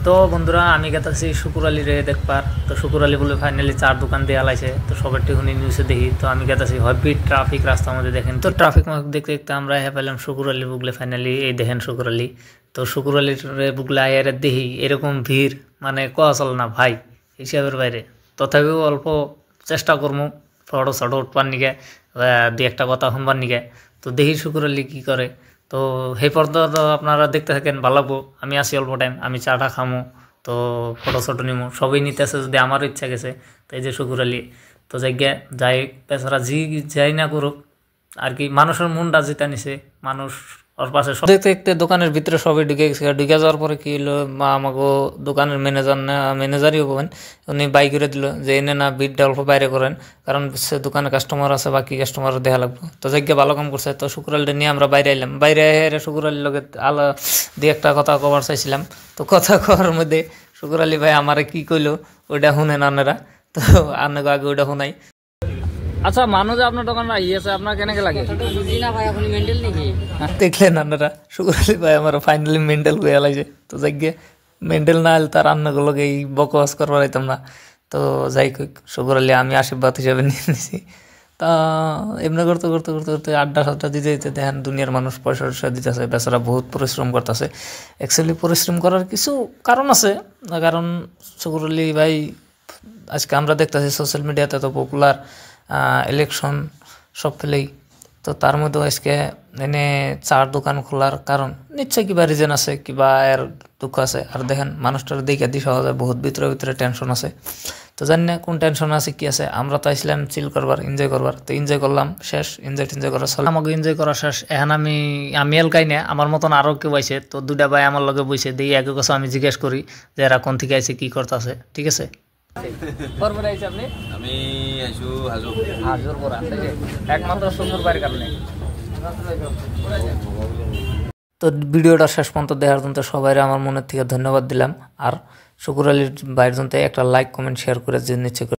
তো বন্ধুরা আমি গেতাছি শুকুর আলী রে দেখবার। তো শুকুর আলী বলে ফাইনালি 4 দোকান দিয়ে আলাইছে। তো সবার টিকুনি নিউজে দেখি। তো আমি গেতাছি হবি ট্রাফিক রাস্তার মধ্যে দেখেন। তো ট্রাফিক দেখতে দেখতে আমরা পেলাম শুকুর আলী বুগলে ফাইনালি এই দেখেন শুকুর আলী। তো শুকুর আলীর বুগলে আয়ারে দেখি এরকম ভিড় মানে কোয়া চল না ভাই হিসাবের বাইরে। তথাপিও অল্প চেষ্টা করবো ফটো শটো উঠবার নিকে দুই একটা কথা শুনবার নিকে। তো দেখি শুকুর আলী কী করে। তো সেই পর্দা তো আপনারা দেখতে থাকেন, ভালো লাগবো। আমি আসি অল্প টাইম, আমি চাটা খামো, তো ফটো শটো নিমো, সবই নিতেছে যদি আমারও ইচ্ছা গেছে। তো এই যে শুকুর আলী তো যাই বেচারা যাই না করুক আর কি, মানুষের মনটা জিতা নিছে। মানুষ ওর পাশে দেখতে দেখতে দোকানের ভিতরে সবাই ঢুকে গেছে। ঢুকে যাওয়ার পরে কি হলো, আমাকে দোকানের ম্যানেজারই হবেন, উনি বাই করে দিল যে এনে না বিটটা অল্প বাইরে করেন, কারণ সে দোকানে কাস্টমার আছে, বাকি কাস্টমার দেখা লাগবে। তো ভালো কাম করছে। তো শুকুর আলীটা নিয়ে আমরা বাইরে এলাম। বাইরে এসে শুকুর আলীর লগে দিয়ে একটা কথা কবার চাইছিলাম। তো কথা কওয়ার মধ্যে শুকুর আলী ভাই আমারে কি কইলো ওইটা শুনেন আপনারা। তো আপনাকে আগে ওইটা শুনাই। আচ্ছা মানুষ আপনার দোকানে আইয়েছে, আপনার কেনাকে লাগে দেখলেন আপনারা শুকুর আলী ভাই আমার ফাইনালি মেন্টাল হয়ে লাগছে। তো মেন্টাল না হলে তার রান্নাগুলোকে এই বকবাস করবার হইতাম না। তো যাই হোক শুকুর আলী আমি আশীর্বাদ হিসাবে নিয়ে নিছি। তা এমনি করতে করতে করতে করতে আড্ডা সাড্ডা দিতে দিতে দেখেন দুনিয়ার মানুষ পয়সা টয়সা দিতেছে, বেচারা বহুত পরিশ্রম করতেছে। অ্যাকচুয়ালি পরিশ্রম করার কিছু কারণ আছে, কারণ শুকুর আলী ভাই আজকে আমরা দেখতেছি সোশ্যাল মিডিয়াতে তো পপুলার, ইলেকশন সব ফেলেই। তো তার মধ্যেও আজকে এনে 4 দোকান খোলার কারণ নিশ্চয় কিবা রিজন আছে, কিবা এর দুঃখ আছে। আর দেখেন মানুষটার দেখে দিশা হয় বহুত ভিতরে ভিতরে টেনশন আছে। তো জানি না কোন টেনশন আছে কি আছে। আমরা তো আসলাম চিল করবার, এনজয় করবার। তো এনজয় করলাম, শেষ এনজয় করা চলে। আমাকে এনজয় করা শেষ। এখন আমি এলকাই না, আমার মতন আরও কেউ আইছে। তো 2টা ভাই আমার লগে বইছে, দিয়ে একে কথা আমি জিজ্ঞেস করি যে এরা কোন থেকে আইছে, কি করতেছে। ঠিক আছে, আমি আইছো হাজুর পড়া একমাত্র সুন্দর বাড়ির কারণে। তো ভিডিওটা শেষ পর্যন্ত দেখার জন্য সবাই আমার মনের থেকে ধন্যবাদ দিলাম। আর শুকুর আলীর ভাইয়ের জন্য একটা লাইক কমেন্ট শেয়ার করে নিচ্ছে।